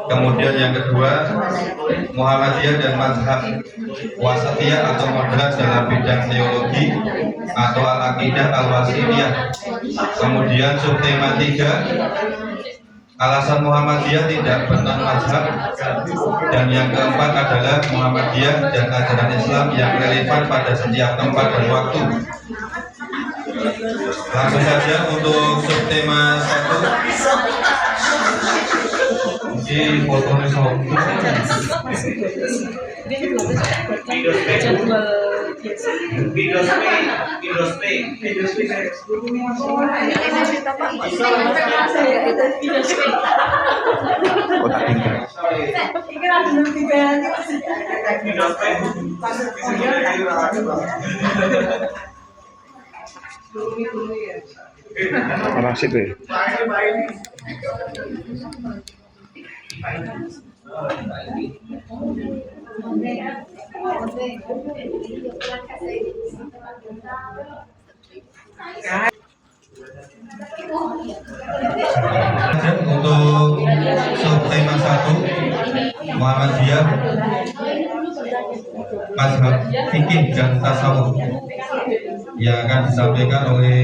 Kemudian yang kedua, Muhammadiyah dan mazhab wasatiyah atau moderat dalam bidang teologi atau al-aqidah al-wasiliyah. Kemudian subtema 3, alasan Muhammadiyah tidak benar mazhab. Dan yang keempat adalah Muhammadiyah dan ajaran Islam yang relevan pada setiap tempat dan waktu. Langsung saja untuk subtema 1. Di fotonya sombong. Asik deh. Untuk subtema 1, Muhammadiyah, mazhab fikih dan tasawuf, yang akan disampaikan oleh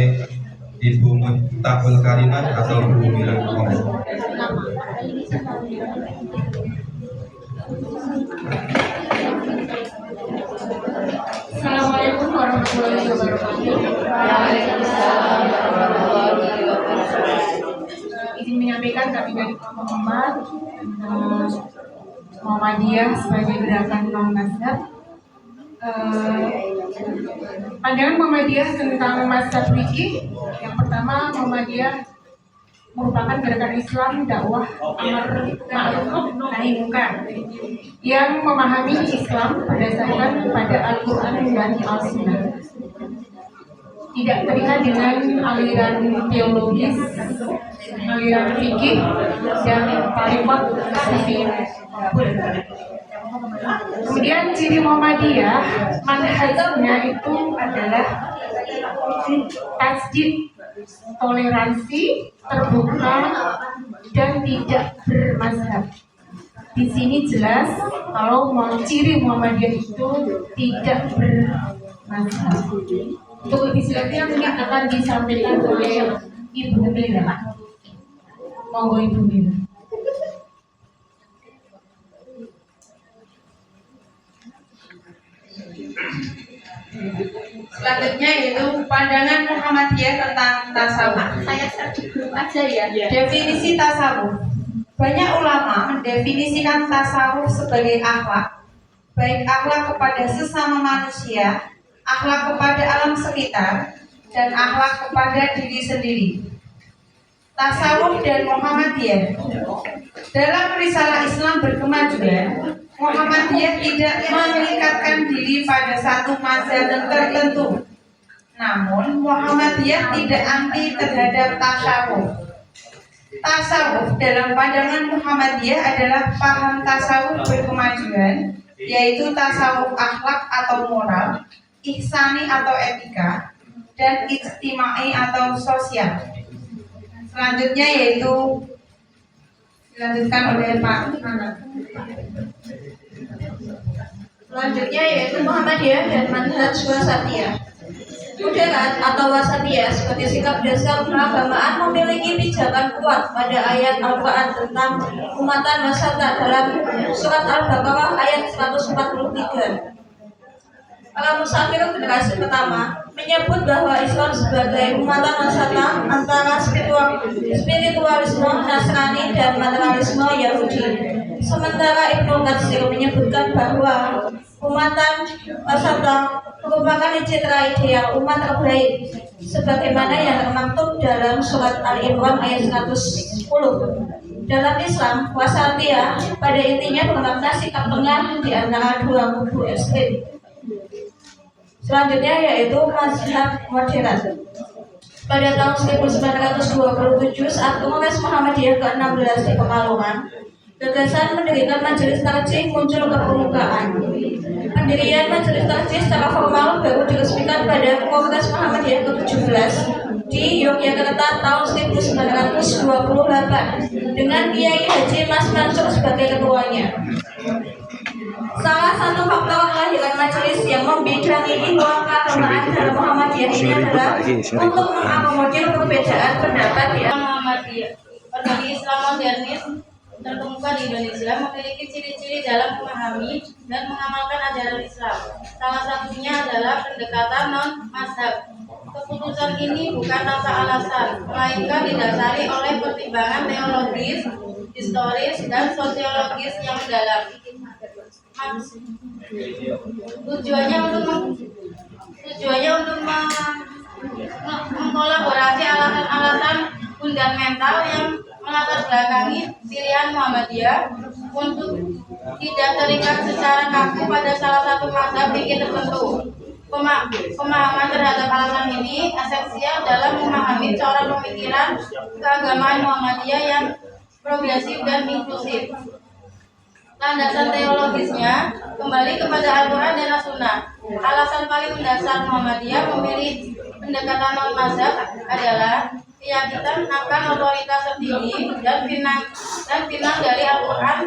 Ibu Muntahul Karimat atau Bu Mira. Assalamualaikum warahmatullahi wabarakatuh. Waalaikumsalam warahmatullahi wabarakatuh. Izin menyampaikan kami dari Muhammad Muhammadiyah sebagai gerakan non mazhab. Pandangan Muhammadiyah tentang mazhab fikih. Yang pertama, Muhammadiyah merupakan gerakan Islam dakwah amar ma'ruf nahi munkar yang memahami Islam berdasarkan pada Al-Quran dan Al-Sunnah. Tidak terlihat dengan aliran teologis, aliran fikih dan tarikat sufi. Kemudian ciri Muhammadiyah, manhajnya itu adalah tasdid, toleransi, terbuka, dan tidak bermazhab. Di sini jelas kalau ciri Muhammadiyah itu tidak bermazhab. Untuk lebih jelasnya mungkin akan disampaikan oleh Ibu Mira. Monggo Ibu Mira. Selanjutnya yaitu pandangan Muhammadiyah tentang tasawuf. Saya grup aja ya. Definisi tasawuf. Banyak ulama mendefinisikan tasawuf sebagai akhlak, baik akhlak kepada sesama manusia, akhlak kepada alam sekitar, dan akhlak kepada diri sendiri. Tasawuf dan Muhammadiyah. Dalam risalah Islam berkemajuan, Muhammadiyah tidak mengikatkan diri pada satu mazhab tertentu. Namun, Muhammadiyah tidak anti terhadap tasawuf. Tasawuf dalam pandangan Muhammadiyah adalah paham tasawuf berkemajuan, yaitu tasawuf akhlak atau moral, ihsani atau etika, dan ijtimai atau sosial. Selanjutnya yaitu dilanjutkan oleh Pak Nana. Selanjutnya yaitu Muhammadiyah dan manhaj wasatiyah. Moderat atau wasatiyah sebagai sikap dasar keagamaan memiliki pijakan kuat pada ayat Al-Quran tentang umatan wasata dalam surat Al-Baqarah ayat 143. Para musafir generasi pertama menyebut bahwa Islam sebagai umatan wasata antara spiritualisme Nasrani dan materialisme Yahudi. Sementara Ibnu Katsir menyebutkan bahwa umatan wasata merupakan citra ideal umat terbaik sebagaimana yang termaktub dalam surat Al-Imran ayat 110. Dalam Islam, wasatiyah pada intinya bermakna sikap tengah di antara dua kubu ekstrem. Selanjutnya yaitu mazhab moderat. Pada tahun 1927 saat Kongres Muhammadiyah ke-16 di Pekalongan, gagasan mendirikan majelis tarjih muncul ke permukaan. Pendirian majelis tarjih secara formal baru diresmikan pada Kongres Muhammadiyah ke-17 di Yogyakarta tahun 1928 dengan Kiai Haji Mas Mansur sebagai ketuanya. Salah satu faktor kehadiran majelis yang membidangi ilmu keagamaan dalam Muhammadiyah ini adalah untuk mengakomodir perbedaan pendapat di Muhammadiyah. Organisasi Islam modernis terkemuka di Indonesia memiliki ciri-ciri dalam memahami dan mengamalkan ajaran Islam. Salah satunya adalah pendekatan non-mazhab. Keputusan ini bukan tanpa alasan, melainkan didasari oleh pertimbangan teologis, historis, dan sosiologis yang mendalam. Tujuannya untuk mengkolaborasi alasan-alasan fundamental yang melatar belakangi pilihan Muhammadiyah untuk tidak terikat secara kaku pada salah satu mazhab fikih tertentu. Pemahaman terhadap alasan ini esensial dalam memahami cara pemikiran keagamaan Muhammadiyah yang progresif dan inklusif. Landasan teologisnya kembali kepada Al-Quran dan As-Sunnah. Alasan paling mendasar Muhammadiyah memilih pendekatan non-mazhab adalah keyakinan akan otoritas tertinggi dan final dari Al-Quran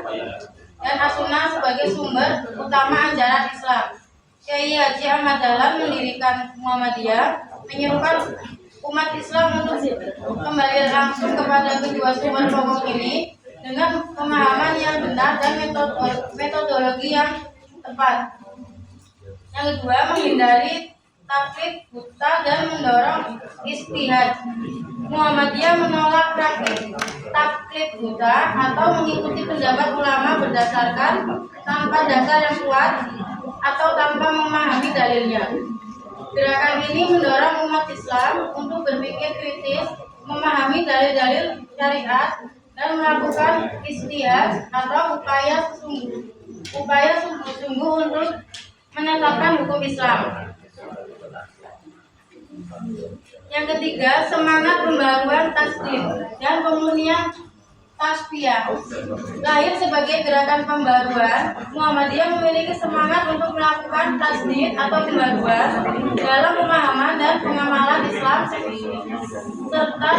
dan As-Sunnah sebagai sumber utama ajaran Islam. Kiai Haji Ahmad Dahlan mendirikan Muhammadiyah, menyerukan umat Islam untuk kembali langsung kepada kedua sumber pokok ini dengan pemahaman yang benar dan metodologi yang tepat. Yang kedua, menghindari taklid buta dan mendorong istihad. Muhammadiyah menolak praktik taklid buta atau mengikuti pendapat ulama berdasarkan tanpa dasar yang kuat atau tanpa memahami dalilnya. Gerakan ini mendorong umat Islam untuk berpikir kritis, memahami dalil-dalil syariat, dan melakukan istihad atau upaya sungguh-sungguh untuk menetapkan hukum Islam. Yang ketiga, semangat pembaruan tasdid dan pemurnian tasfiyah. Lahir sebagai gerakan pembaruan, Muhammadiyah memiliki semangat untuk melakukan tasdid atau pembaruan dalam pemahaman dan pengamalan Islam serta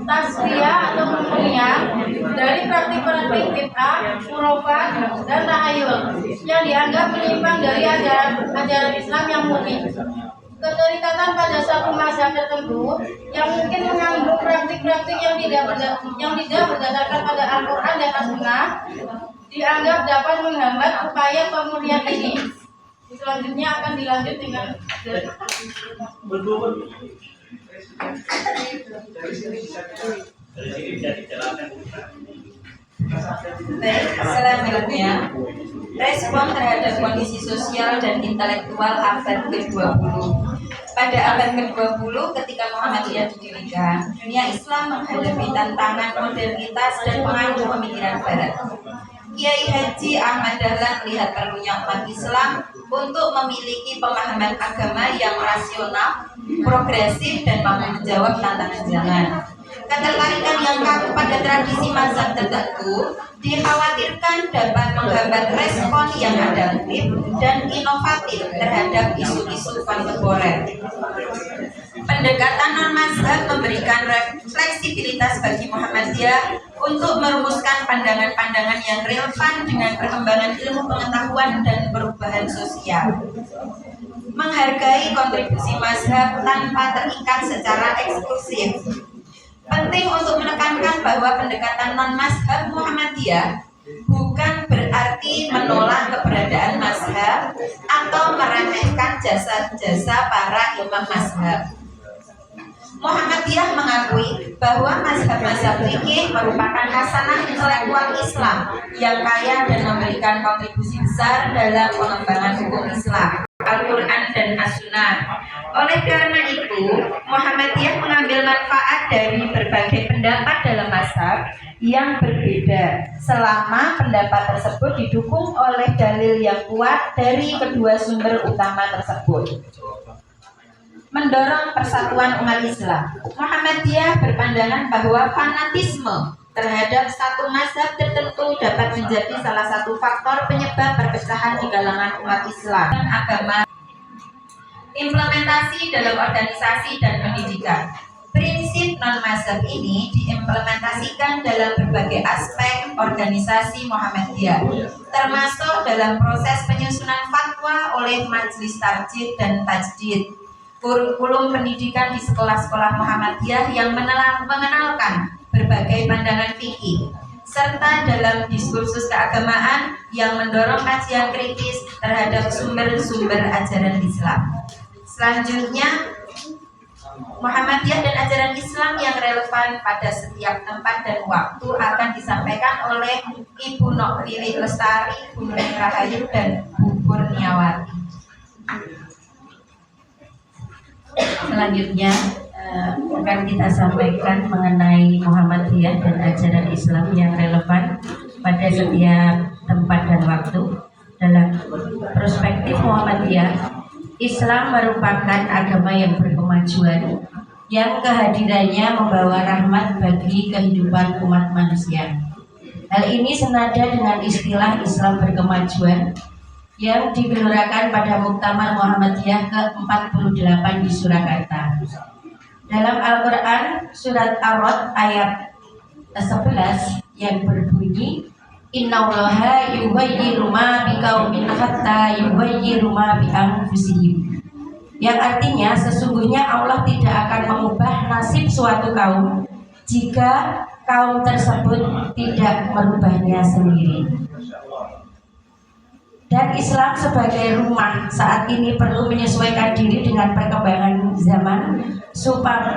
tasfiyah atau pemurnian dari praktik-praktik bid'ah, khurafat, dan tahayul yang dianggap menyimpang dari ajaran Islam yang murni. Keterikatan pada satu mazhab tertentu yang mungkin mengandung praktik-praktik yang tidak berdasarkan pada Al-Quran dan As-Sunnah dianggap dapat menghambat upaya pemurnian ini. Selanjutnya akan dilanjut dengan selanjutnya, respon terhadap kondisi sosial dan intelektual abad ke-20. Pada abad ke-20, ketika Muhammadiyah didirikan, dunia Islam menghadapi tantangan modernitas dan pengaruh pemikiran Barat. Kiai Haji Ahmad Dahlan melihat perlunya umat Islam untuk memiliki pemahaman agama yang rasional, progresif, dan mampu menjawab tantangan zaman. Ketertarikan yang kaku pada tradisi mazhab tertentu dikhawatirkan dapat menghambat respon yang adaptif dan inovatif terhadap isu-isu kontemporer. Pendekatan non-mazhab memberikan fleksibilitas bagi Muhammadiyah untuk merumuskan pandangan-pandangan yang relevan dengan perkembangan ilmu pengetahuan dan perubahan sosial. Menghargai kontribusi mazhab tanpa terikat secara eksklusif. Penting untuk menekankan bahwa pendekatan non-mazhab Muhammadiyah bukan berarti menolak keberadaan mazhab atau meremehkan jasa-jasa para imam mazhab. Muhammadiyah mengakui bahwa mazhab-mazhab fikih merupakan hasanah intelektual Islam yang kaya dan memberikan kontribusi besar dalam pengembangan hukum Islam, Al-Quran dan As-Sunnah. Oleh karena itu, Muhammadiyah mengambil manfaat dari berbagai pendapat dalam mazhab yang berbeda selama pendapat tersebut didukung oleh dalil yang kuat dari kedua sumber utama tersebut. Mendorong persatuan umat Islam. Muhammadiyah berpandangan bahwa fanatisme terhadap satu mazhab tertentu dapat menjadi salah satu faktor penyebab perpecahan di kalangan umat Islam dan agama. Implementasi dalam organisasi dan pendidikan. Prinsip non-mazhab ini diimplementasikan dalam berbagai aspek organisasi Muhammadiyah, termasuk dalam proses penyusunan fatwa oleh Majelis Tarjih dan Tajdid, kurikulum pendidikan di sekolah-sekolah Muhammadiyah yang mengenalkan berbagai pandangan fikih, serta dalam diskursus keagamaan yang mendorong kajian kritis terhadap sumber-sumber ajaran Islam. Selanjutnya, Muhammadiyah dan ajaran Islam yang relevan pada setiap tempat dan waktu akan disampaikan oleh Ibu Nok Lili Lestari, Bu Nur Rahayu, dan Bu Kurniawati. Selanjutnya akan kita sampaikan mengenai Muhammadiyah dan ajaran Islam yang relevan pada setiap tempat dan waktu. Dalam perspektif Muhammadiyah, Islam merupakan agama yang berkemajuan, yang kehadirannya membawa rahmat bagi kehidupan umat manusia. Hal ini senada dengan istilah Islam berkemajuan yang digelurakan pada Muktamar Muhammadiyah ke-48 di Surakarta. Dalam Al-Quran, surat Ar-Ra'd ayat 11 yang berbunyi, Innallaha yughayyiru ma biqaumin hatta yughayyiru ma bi anfusihim. Yang artinya sesungguhnya Allah tidak akan mengubah nasib suatu kaum jika kaum tersebut tidak merubahnya sendiri. Dan Islam sebagai rumah saat ini perlu menyesuaikan diri dengan perkembangan zaman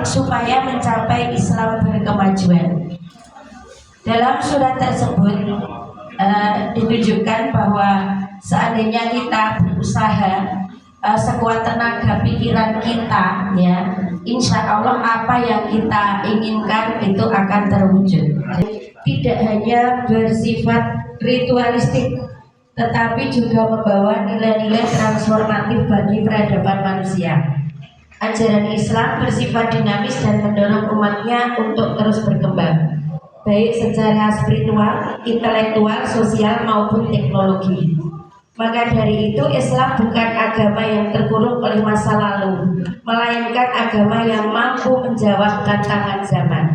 supaya mencapai Islam berkemajuan. Dalam surat tersebut ditunjukkan bahwa seandainya kita berusaha sekuat tenaga pikiran kita, ya, insya Allah apa yang kita inginkan itu akan terwujud. Tidak hanya bersifat ritualistik, tetapi juga membawa nilai-nilai transformatif bagi peradaban manusia. Ajaran Islam bersifat dinamis dan mendorong umatnya untuk terus berkembang, baik secara spiritual, intelektual, sosial maupun teknologi. Maka dari itu Islam bukan agama yang terkurung oleh masa lalu, melainkan agama yang mampu menjawab tantangan zaman.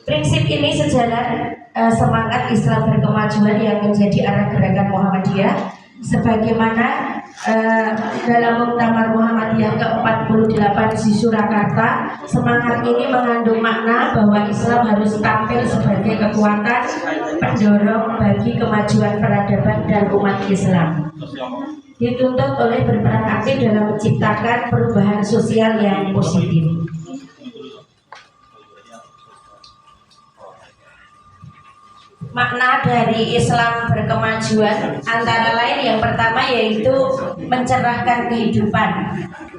Prinsip ini sejalan semangat Islam berkemajuan yang menjadi arah gerakan Muhammadiyah, sebagaimana dalam Muktamar Muhammadiyah ke-48 di Surakarta. Semangat ini mengandung makna bahwa Islam harus tampil sebagai kekuatan pendorong bagi kemajuan peradaban dan umat Islam. Dituntut oleh berperan aktif dalam menciptakan perubahan sosial yang positif. Makna dari Islam berkemajuan antara lain yang pertama yaitu mencerahkan kehidupan.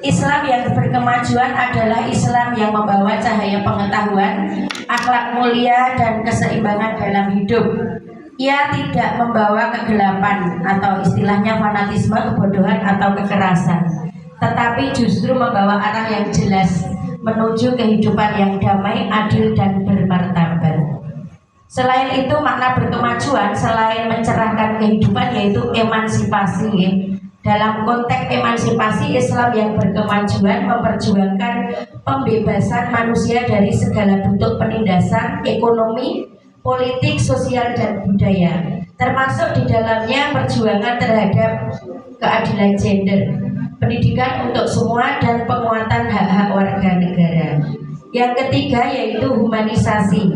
Islam yang berkemajuan adalah Islam yang membawa cahaya pengetahuan, akhlak mulia dan keseimbangan dalam hidup. Ia tidak membawa kegelapan atau istilahnya fanatisme, kebodohan atau kekerasan, tetapi justru membawa arah yang jelas menuju kehidupan yang damai, adil dan bermartabat. Selain itu, makna berkemajuan selain mencerahkan kehidupan yaitu emansipasi. Dalam konteks emansipasi, Islam yang berkemajuan memperjuangkan pembebasan manusia dari segala bentuk penindasan ekonomi, politik, sosial dan budaya, termasuk di dalamnya perjuangan terhadap keadilan gender, pendidikan untuk semua dan penguatan hak-hak warga negara. Yang ketiga yaitu humanisasi.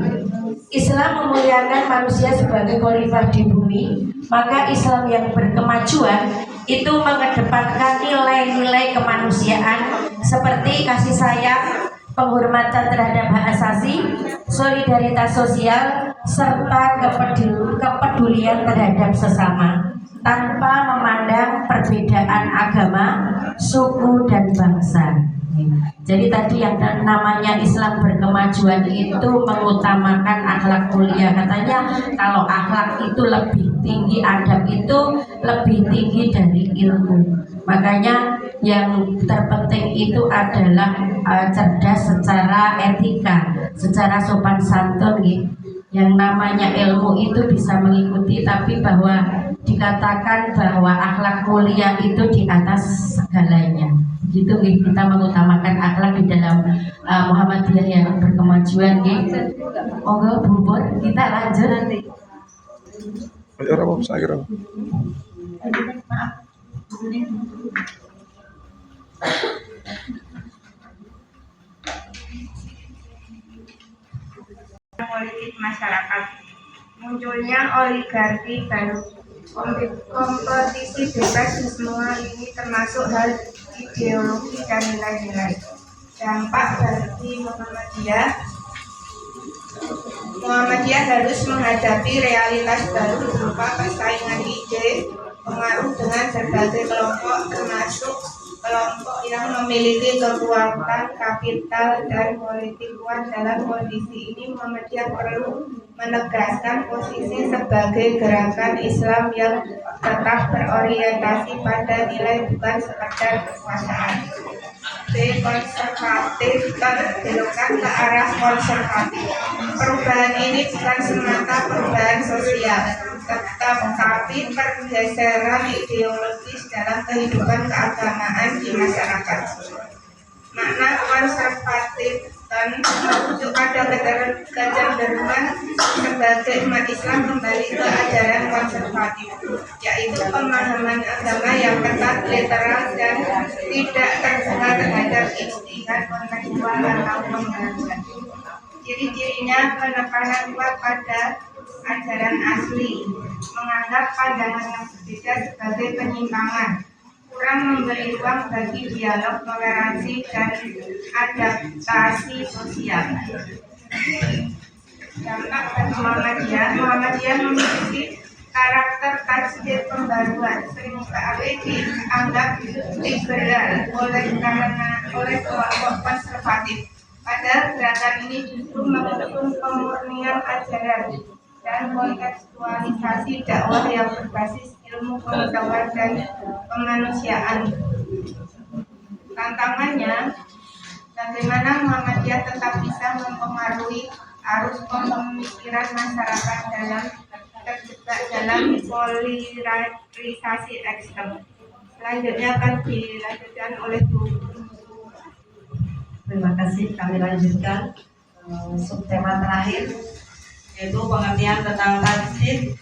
Islam memuliakan manusia sebagai khalifah di bumi, maka Islam yang berkemajuan itu mengedepankan nilai-nilai kemanusiaan seperti kasih sayang, penghormatan terhadap hak asasi, solidaritas sosial, serta kepedulian terhadap sesama, tanpa memandang perbedaan agama, suku, dan bangsa. Jadi tadi yang namanya Islam berkemajuan itu mengutamakan akhlak mulia. Katanya kalau akhlak itu lebih tinggi, adab itu lebih tinggi dari ilmu. Makanya yang terpenting itu adalah cerdas secara etika, secara sopan santun gitu. Yang namanya ilmu itu bisa mengikuti, tapi bahwa dikatakan bahwa akhlak mulia itu di atas segalanya. Gitu kita mengutamakan akhlak di dalam Muhammadiyah yang berkemajuan gitu. Oke, bubur kita lanjut nanti. Ayo Rob, saya kira. Politik masyarakat, munculnya oligarki baru, kompetisi bebas di semua ini termasuk hal ideologi dan nilai-nilai. Dampak bagi Muhammadiyah harus menghadapi realitas baru berupa persaingan ide, pengaruh dengan berbagai kelompok termasuk kelompok yang memiliki kekuatan kapital dan politik kuat. Dalam kondisi ini Muhammadiyah perlu menegaskan posisi sebagai gerakan Islam yang tetap berorientasi pada nilai bukan sekedar kekuasaan. Konservatif berbelokkan ke arah konservatif. Perubahan ini bukan semata perubahan sosial, tetapi pergeseran ideologis dalam kehidupan keagamaan di masyarakat. Makna konservatif dan merujuk pada kecenderungan sebagai umat Islam kembali ke ajaran konservatif, yaitu pemahaman agama yang ketat, literal, dan tidak terbuka terhadap ijtihad kontekstual atau pembaruan. Ciri-cirinya penekanan kuat pada ajaran asli, menganggap pandangan yang berbeda sebagai penyimpangan, kurang memberi ruang bagi dialog, toleransi, dan adaptasi sosial. Dampak bagi Muhammadiyah memiliki karakter tajdid pembaruan, sering kali dianggap liberal oleh kelompok konservatif. Padahal gerakan ini justru mengusung pemurnian ajaran dan kontekstualisasi dakwah yang berbasis ilmu pengetahuan dan kemanusiaan. Tantangannya, bagaimana Muhammadiyah tetap bisa mempengaruhi arus pemikiran masyarakat dalam terjebak dalam polarisasi ekstrem. Selanjutnya akan dilanjutkan oleh Bu. Terima kasih, kami lanjutkan subtema terakhir, yaitu pengertian tentang tajdid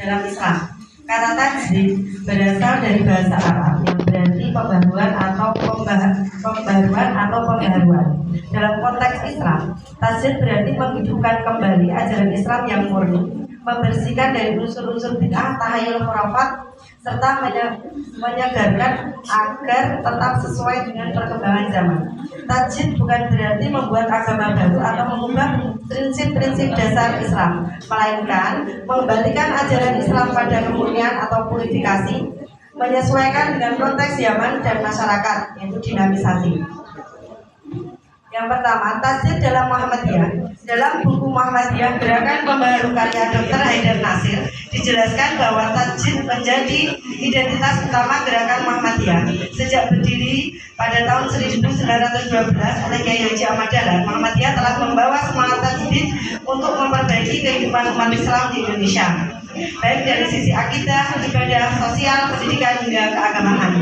dalam Islam. Kata tajdid berasal dari bahasa Arab yang berarti pembaruan atau pembaharuan. Dalam konteks Islam, tajdid berarti menghidupkan kembali ajaran Islam yang murni, membersihkan dari unsur-unsur bid'ah, tahayul, khurafat, serta menyegarkan agar tetap sesuai dengan perkembangan zaman. Tajdid bukan berarti membuat agama baru atau mengubah prinsip-prinsip dasar Islam, melainkan mengembalikan ajaran Islam pada kemurnian atau purifikasi, menyesuaikan dengan konteks zaman dan masyarakat, yaitu dinamisasi. Yang pertama, tajdid dalam Muhammadiyah. Dalam buku Muhammadiyah Gerakan Pembaharu karya Dr. Haidar Nasir dijelaskan bahwa tajdid menjadi identitas utama gerakan Muhammadiyah. Sejak berdiri pada tahun 1912 oleh Kiai Haji Ahmad Dahlan, Muhammadiyah telah membawa semangat tajdid untuk memperbaiki kehidupan umat Islam di Indonesia, baik dari sisi akidah, ibadah, sosial, pendidikan hingga keagamaan.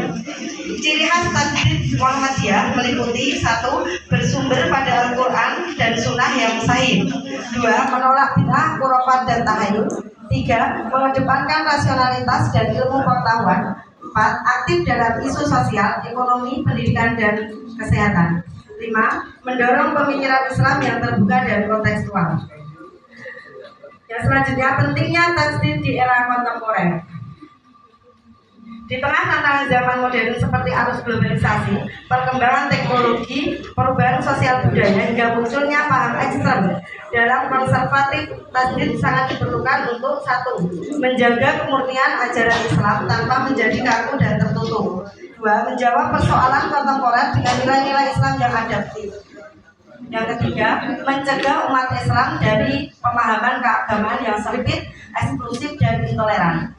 Ciri khas tajdid Muhammadiyah meliputi: 1. Bersumber pada Al-Quran dan Sunnah yang sahih. 2. Menolak bid'ah, khurafat, dan tahayul. 3. Mengedepankan rasionalitas dan ilmu pengetahuan. 4. Aktif dalam isu sosial, ekonomi, pendidikan, dan kesehatan. 5. Mendorong pemikiran Islam yang terbuka dan kontekstual. Yang selanjutnya, pentingnya tajdid di era kontemporer. Di tengah tantangan zaman modern seperti arus globalisasi, perkembangan teknologi, perubahan sosial budaya, hingga munculnya paham ekstrem dalam konservatif, tajdid sangat diperlukan untuk: 1. Menjaga kemurnian ajaran Islam tanpa menjadi kaku dan tertutup. 2. Menjawab persoalan kontemporer dengan nilai-nilai Islam yang adaptif. Yang ketiga, mencegah umat Islam dari pemahaman keagamaan yang sempit, eksklusif, dan intoleran.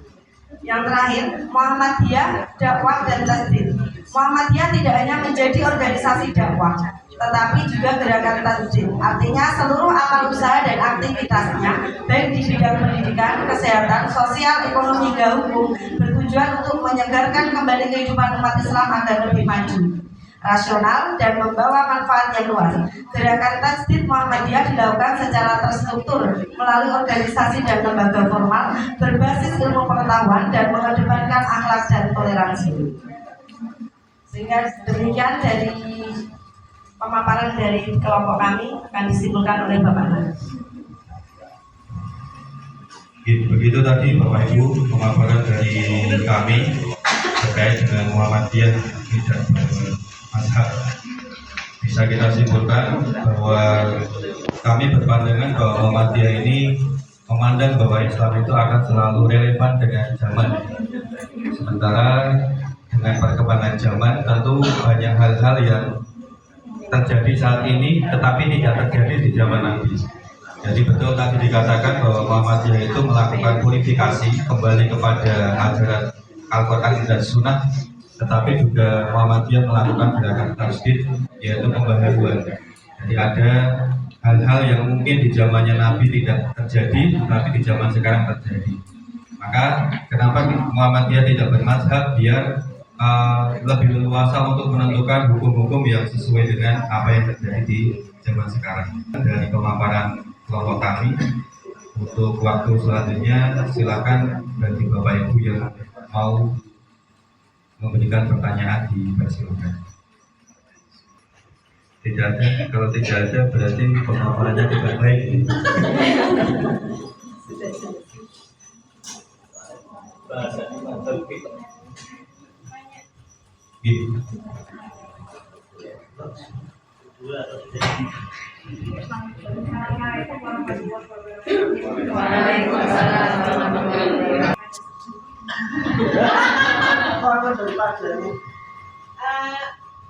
Yang terakhir, Muhammadiyah, dakwah dan tajdid. Muhammadiyah tidak hanya menjadi organisasi dakwah, tetapi juga gerakan tajdid. Artinya seluruh amal usaha dan aktivitasnya, baik di bidang pendidikan, kesehatan, sosial, ekonomi, hingga hukum, bertujuan untuk menyegarkan kembali kehidupan umat Islam agar lebih maju. rasional, dan membawa manfaat yang luas. Gerakan Tajdid Muhammadiyah dilakukan secara terstruktur melalui organisasi dan lembaga formal berbasis ilmu pengetahuan dan mengedepankan akhlak dan toleransi. Sehingga demikian dari pemaparan dari kelompok kami akan disimpulkan oleh Bapak Nas. Begitu tadi Bapak Ibu pemaparan dari kami terkait dengan Muhammadiyah dan mazhab. Bisa kita simpulkan bahwa kami berpandangan bahwa Muhammadiyah ini memandang bahwa Islam itu akan selalu relevan dengan zaman. Sementara dengan perkembangan zaman tentu banyak hal-hal yang terjadi saat ini tetapi tidak terjadi di zaman Nabi. Jadi betul tadi dikatakan bahwa Muhammadiyah itu melakukan purifikasi kembali kepada ajaran Al-Quran dan Sunnah, tetapi juga Muhammadiyah melakukan gerakan tajdid, yaitu pembaharuan. Jadi ada hal-hal yang mungkin di zamannya Nabi tidak terjadi, tetapi di zaman sekarang terjadi. Maka kenapa Muhammadiyah tidak bermazhab? Biar lebih leluasa untuk menentukan hukum-hukum yang sesuai dengan apa yang terjadi di zaman sekarang. Dari pemaparan kelompok kami, untuk waktu selanjutnya silakan bagi Bapak Ibu yang mau memberikan pertanyaan dipersilakan. Tidak ada, kalau tidak ada berarti pemaparannya tidak baik.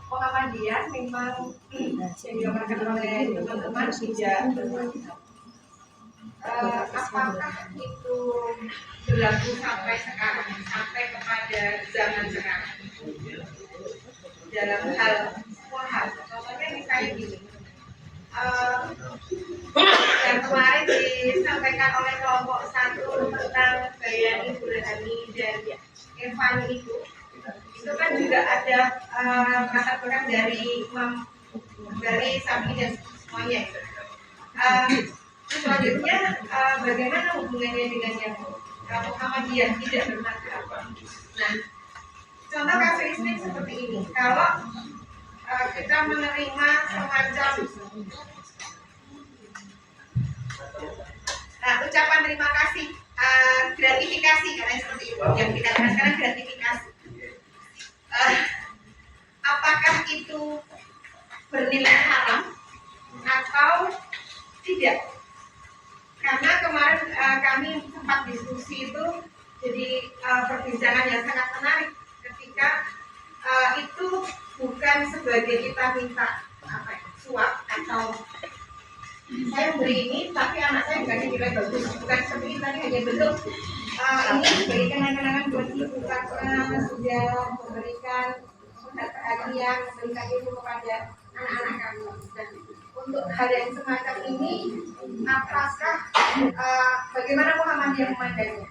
Muhammadiyah memang yang diamalkan oleh teman-teman tidak bermazhab. Apakah itu berlaku sampai sekarang, sampai kepada zaman sekarang dalam hal semua hal? Contohnya misalnya gini, yang kemarin disampaikan oleh kelompok 1 tentang Bayani, Burhani, dan Irfani itu kan juga ada latar belakang dari Imam, dari Syafi'i dan semuanya. Selanjutnya bagaimana hubungannya dengan yang Muhammadiyah tidak bermazhab? Nah, contoh kasuistik seperti ini. Kalau kita menerima semacam ucapan terima kasih, gratifikasi, karena seperti itu yang kita katakan sekarang gratifikasi. Apakah itu bernilai haram atau tidak? Karena kemarin kami sempat diskusi itu, jadi perbincangan yang sangat menarik ketika itu bukan sebagai kita minta suap atau saya memberi ini tapi anak saya nggak dinilai bagus, bukan seperti itu, tadi hanya bentuk ini sebagai kenangan-kenangan buat ibu karena sudah memberikan perhatian, memberikan ilmu kepada anak-anak kami. Dan untuk hal yang semacam ini, apakah bagaimana Muhammadiyah memandangnya?